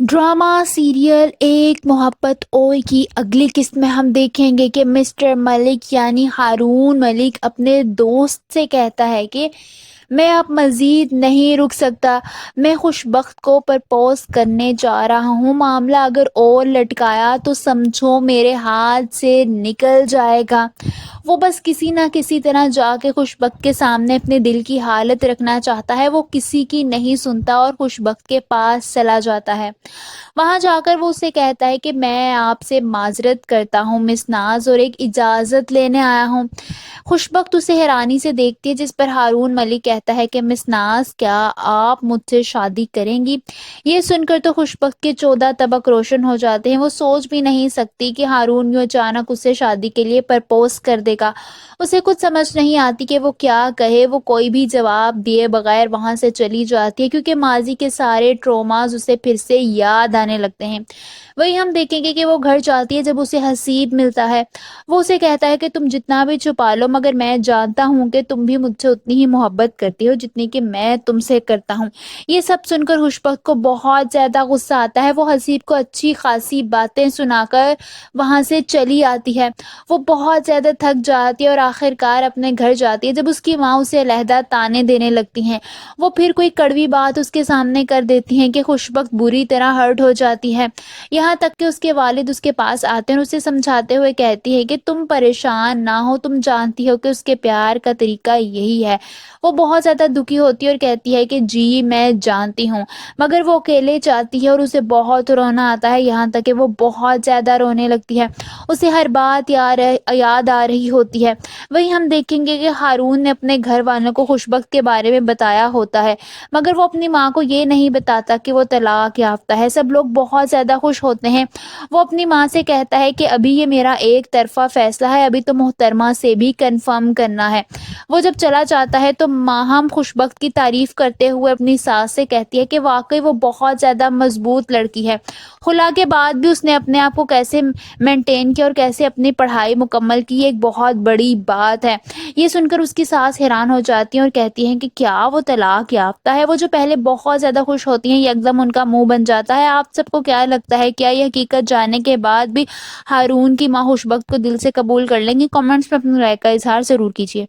Drama serial एक मोहब्बत ओए की अगली किस्त में हम देखेंगे कि मिस्टर मलिक यानी हारून मलिक अपने दोस्त से कहता है कि मैं अब मज़ीद नहीं रुक सकता, मैं खुशबख्त को प्रपोज करने जा रहा हूँ, मामला अगर और लटकाया तो समझो मेरे हाथ से निकल जाएगा। वो बस किसी ना किसी तरह जाके खुशबख्त के सामने अपने दिल की हालत रखना चाहता है। वो किसी की नहीं सुनता और खुशबख्त के पास चला जाता है। वहाँ जाकर वो उससे कहता है कि मैं आपसे माजरत करता हूँ मिस नाज, और एक इजाज़त लेने आया हूँ। खुशबख्त उसे हैरानी से देखती है, जिस पर हारून मलिक कहता है कि मिस नाज, क्या आप मुझसे शादी करेंगी? ये सुनकर तो खुशबख्त के 14 तबक रोशन हो जाते हैं। वो सोच भी नहीं सकती कि हारून यूँ अचानक उससे शादी के लिए प्रपोज कर देगा। उसे कुछ समझ नहीं आती कि वो क्या कहे। वो कोई भी जवाब दिए बगैर वहाँ से चली जाती है, क्योंकि माजी के सारे ट्रोमाज उसे फिर से याद आने लगते हैं। वही हम देखेंगे कि वो घर जाती है जब उसे हसीब मिलता है। वो उसे कहता है कि तुम जितना भी छुपा लो, मगर मैं जानता हूँ कि तुम भी मुझसे उतनी ही मोहब्बत करती हो जितनी कि मैं तुमसे करता हूँ। ये सब सुनकर खुशबख्त को बहुत ज़्यादा गुस्सा आता है। वो हसीब को अच्छी खासी बातें सुनाकर वहाँ से चली आती है। वो बहुत ज़्यादा थक जाती है और आखिरकार अपने घर जाती है। जब उसकी माँ उसे अलहदा ताने देने लगती हैं, वो फिर कोई कड़वी बात उसके सामने कर देती हैं कि खुशबख्त बुरी तरह हर्ट हो जाती है। यहाँ तक कि उसके वालिद उसके पास आते हैं और उसे समझाते हुए कहती है कि तुम परेशान ना हो, तुम जानती हो कि उसके प्यार का तरीका यही है। वो बहुत ज़्यादा दुखी होती है और कहती है कि जी मैं जानती हूँ, मगर वो अकेले चाहती है और उसे बहुत रोना आता है, यहाँ तक कि वो बहुत ज़्यादा रोने लगती है। उसे हर बात याद आ रही होती है। वहीं हम देखेंगे कि हारून ने अपने घर वालों को खुशबख्त के बारे में बताया होता है, मगर वो अपनी माँ को ये नहीं बताता कि वो तलाक याफ्ता है। सब लोग बहुत ज़्यादा खुश होते हैं। वो अपनी माँ से कहता है कि अभी ये मेरा एक तरफा फैसला है, अभी तो मोहतरमा से भी कंफर्म करना है। वो जब चला जाता है तो माँ हम खुशबख्त की तारीफ करते हुए अपनी सास से कहती है कि वाकई वो बहुत ज़्यादा मजबूत लड़की है। खुला के बाद भी उसने अपने आप को कैसे मेंटेन किया और कैसे अपनी पढ़ाई मुकम्मल की, ये एक बहुत बड़ी बात है। ये सुनकर उसकी सास हैरान हो जाती है और कहती हैं कि क्या वो तलाक याफ्ता है? वो जो पहले बहुत ज़्यादा खुश होती हैं, एकदम उनका मुंह बन जाता है। आप सबको क्या लगता है, क्या ये हकीकत जानने के बाद भी हारून की माँ खुशबख्त को दिल से कबूल कर लेंगी? कमेंट्स में अपनी राय का इजहार ज़रूर कीजिए।